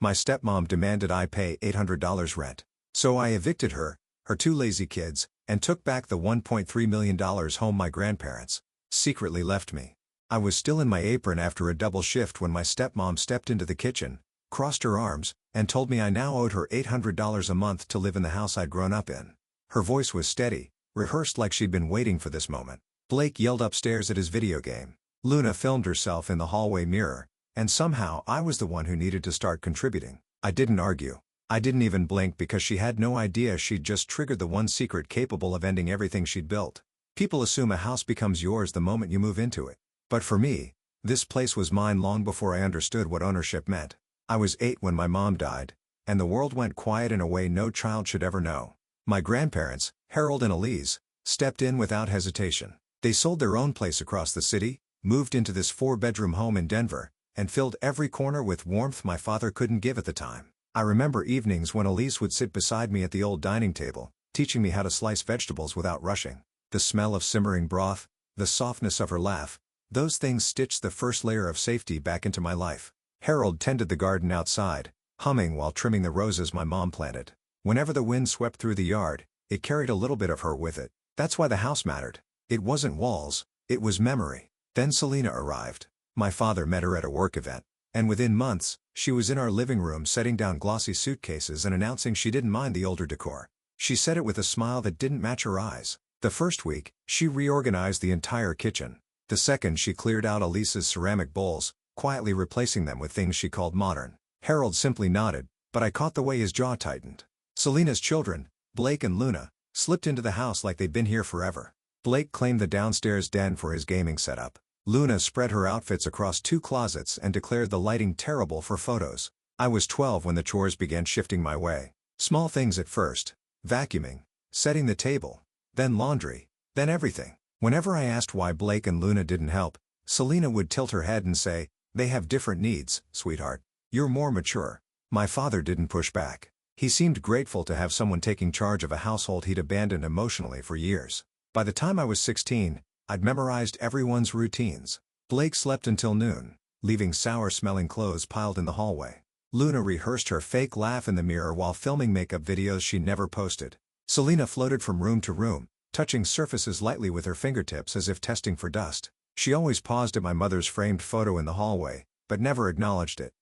My stepmom demanded I pay $800 rent. So I evicted her, her two lazy kids, and took back the $1.3 million home my grandparents secretly left me. I was still in my apron after a double shift when my stepmom stepped into the kitchen, crossed her arms, and told me I now owed her $800 a month to live in the house I'd grown up in. Her voice was steady, rehearsed like she'd been waiting for this moment. Blake yelled upstairs at his video game. Luna filmed herself in the hallway mirror, and somehow I was the one who needed to start contributing. I didn't argue. I didn't even blink because she had no idea she'd just triggered the one secret capable of ending everything she'd built. People assume a house becomes yours the moment you move into it. But for me, this place was mine long before I understood what ownership meant. I was 8 when my mom died, and the world went quiet in a way no child should ever know. My grandparents, Harold and Elise, stepped in without hesitation. They sold their own place across the city, moved into this 4-bedroom home in Denver, and filled every corner with warmth my father couldn't give at the time. I remember evenings when Elise would sit beside me at the old dining table, teaching me how to slice vegetables without rushing. The smell of simmering broth, the softness of her laugh, those things stitched the first layer of safety back into my life. Harold tended the garden outside, humming while trimming the roses my mom planted. Whenever the wind swept through the yard, it carried a little bit of her with it. That's why the house mattered. It wasn't walls, it was memory. Then Selena arrived. My father met her at a work event, and within months, she was in our living room setting down glossy suitcases and announcing she didn't mind the older decor. She said it with a smile that didn't match her eyes. The first week, she reorganized the entire kitchen. The second, she cleared out Elise's ceramic bowls, quietly replacing them with things she called modern. Harold simply nodded, but I caught the way his jaw tightened. Selena's children, Blake and Luna, slipped into the house like they'd been here forever. Blake claimed the downstairs den for his gaming setup. Luna spread her outfits across 2 closets and declared the lighting terrible for photos. I was 12 when the chores began shifting my way. Small things at first: vacuuming, setting the table, then laundry, then everything. Whenever I asked why Blake and Luna didn't help, Selena would tilt her head and say, "They have different needs, sweetheart. You're more mature." My father didn't push back. He seemed grateful to have someone taking charge of a household he'd abandoned emotionally for years. By the time I was 16, I'd memorized everyone's routines. Blake slept until noon, leaving sour-smelling clothes piled in the hallway. Luna rehearsed her fake laugh in the mirror while filming makeup videos she never posted. Selena floated from room to room, touching surfaces lightly with her fingertips as if testing for dust. She always paused at my mother's framed photo in the hallway, but never acknowledged it.